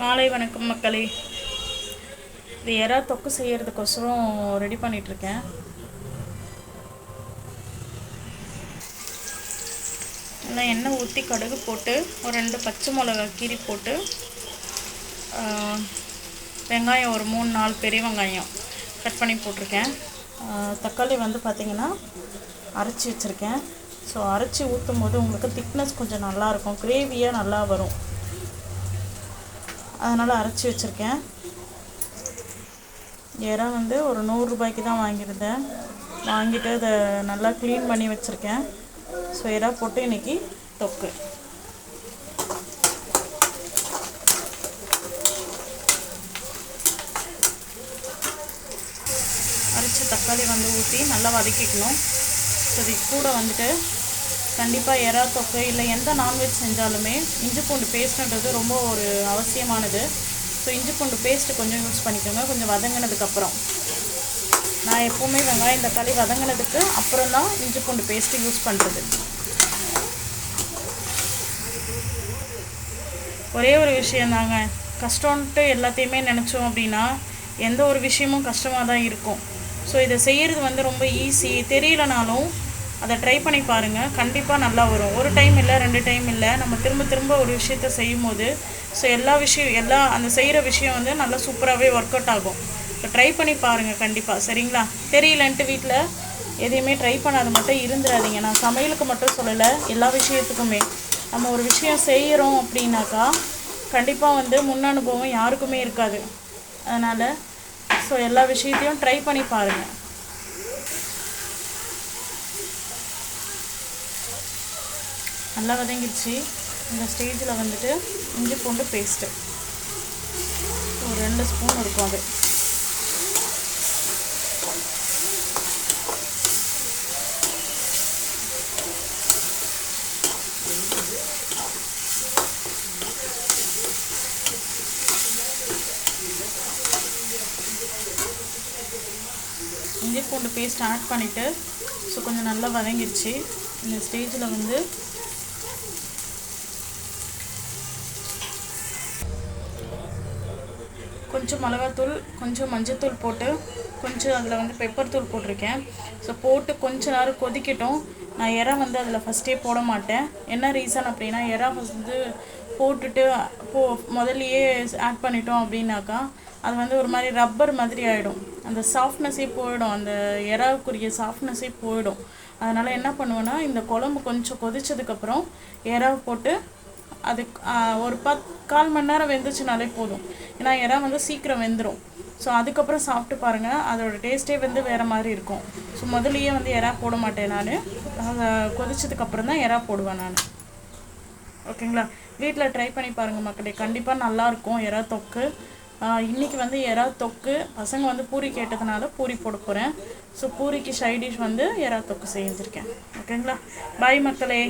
மாலை வணக்கம் மக்களே. இது எறா தொக்கு செய்கிறதுக்கோசரம் ரெடி பண்ணிகிட்ருக்கேன். நல்லா எண்ணெய் ஊற்றி கடுகு போட்டு ஒரு 2 பச்சை மிளகா கீரி போட்டு வெங்காயம் ஒரு 3-4 பெரிய வெங்காயம் கட் பண்ணி போட்டிருக்கேன். தக்காளி வந்து பார்த்திங்கன்னா அரைச்சி வச்சுருக்கேன். ஸோ அரைச்சி ஊற்றும் போது உங்களுக்கு திக்னஸ் கொஞ்சம் நல்லாயிருக்கும், கிரேவியாக நல்லா வரும். அதனால் அரைச்சி வச்சுருக்கேன். எறா வந்து ஒரு 100 ரூபாய்க்கு தான் வாங்கியிருந்தேன். வாங்கிட்டு அதை நல்லா க்ளீன் பண்ணி வச்சுருக்கேன். ஸோ எறா போட்டு இன்றைக்கி தொக்கு. அரைச்சி தக்காளி வந்து ஊற்றி நல்லா வதக்கிக்கணும். ஸோ இதுக்கு கூட வந்துட்டு கண்டிப்பாக எறா தொக்கு இல்லை எந்த நான்வெஜ் செஞ்சாலுமே இஞ்சி பூண்டு பேஸ்ட்டுன்றது ரொம்ப ஒரு அவசியமானது. ஸோ இஞ்சி பூண்டு பேஸ்ட்டு கொஞ்சம் யூஸ் பண்ணிக்கோங்க, கொஞ்சம் வதங்கினதுக்கப்புறம். நான் எப்போவுமே வெங்காயம் தக்காளி வதங்கினதுக்கு அப்புறம் தான் இஞ்சி பூண்டு பேஸ்ட்டு யூஸ் பண்ணுறது. ஒரே ஒரு விஷயந்தாங்க, கஷ்டம்ன்ட்டு எல்லாத்தையுமே நினச்சோம் அப்படின்னா எந்த ஒரு விஷயமும் கஷ்டமாக தான் இருக்கும். ஸோ இதை செய்கிறது வந்து ரொம்ப ஈஸி. தெரியலனாலும் அதை ட்ரை பண்ணி பாருங்கள், கண்டிப்பாக நல்லா வரும். ஒரு டைம் இல்லை, 2 டைம் இல்லை, நம்ம திரும்ப திரும்ப ஒரு விஷயத்த செய்யும் போது ஸோ எல்லா அந்த செய்கிற விஷயம் வந்து நல்லா சூப்பராகவே ஒர்க் அவுட் ஆகும். ஸோ ட்ரை பண்ணி பாருங்கள் கண்டிப்பாக, சரிங்களா? தெரியலன்ட்டு வீட்டில் எதையுமே ட்ரை பண்ணாத மட்டும் இருந்துடாதீங்க. நான் சமையலுக்கு மட்டும் சொல்லலை, எல்லா விஷயத்துக்குமே. நம்ம ஒரு விஷயம் செய்கிறோம் அப்படின்னாக்கா கண்டிப்பாக வந்து முன் அனுபவம் யாருக்குமே இருக்காது. அதனால் ஸோ எல்லா விஷயத்தையும் ட்ரை பண்ணி பாருங்கள். நல்லா வதங்கிடுச்சு. இந்த ஸ்டேஜில் வந்துட்டு இஞ்சி பூண்டு பேஸ்ட்டு ஒரு 2 ஸ்பூன் இருக்கும். அது இஞ்சி பூண்டு பேஸ்ட் ஆட் பண்ணிவிட்டு ஸோ கொஞ்சம் நல்லா வதங்கிடுச்சு. இந்த ஸ்டேஜில் வந்து கொஞ்சம் மிளகாத்தூள், கொஞ்சம் மஞ்சத்தூள் போட்டு கொஞ்சம் அதில் வந்து பெப்பர் தூள் போட்டிருக்கேன். ஸோ போட்டு கொஞ்ச நேரம் கொதிக்கட்டும். நான் எறா வந்து அதில் ஃபஸ்ட்டே போட மாட்டேன். என்ன ரீசன் அப்படின்னா, எறா வந்து போட்டுட்டு முதல்லையே ஆட் பண்ணிட்டோம் அப்படின்னாக்கா அது வந்து ஒரு மாதிரி ரப்பர் மாதிரி ஆகிடும். அந்த சாஃப்ட்னஸே போயிடும், அந்த எறாவுக்குரிய சாஃப்ட்னஸே போயிடும். அதனால் என்ன பண்ணுவேன்னா, இந்த குழம்பு கொஞ்சம் கொதிச்சதுக்கப்புறம் எறாவை போட்டு அதுக்கு ஒரு 4 மணி நேரம் வெந்துச்சுனாலே போதும். ஏன்னா எறா வந்து சீக்கிரம் வெந்துடும். ஸோ அதுக்கப்புறம் சாப்பிட்டு பாருங்கள், அதோடய டேஸ்ட்டே வந்து வேறு மாதிரி இருக்கும். ஸோ முதல்லையே வந்து எறா போட மாட்டேன் நான், கொதிச்சதுக்கப்புறம் தான் எறா போடுவேன் நான். ஓகேங்களா? வீட்டில் ட்ரை பண்ணி பாருங்கள் மக்களே, கண்டிப்பாக நல்லாயிருக்கும் எறா தொக்கு. இன்றைக்கி வந்து எறா தொக்கு, பசங்க வந்து பூரி கேட்டதுனால பூரி போட போகிறேன். ஸோ பூரிக்கு சைடிஷ் வந்து எறா தொக்கு செஞ்சுருக்கேன். ஓகேங்களா? பாய் மக்களே.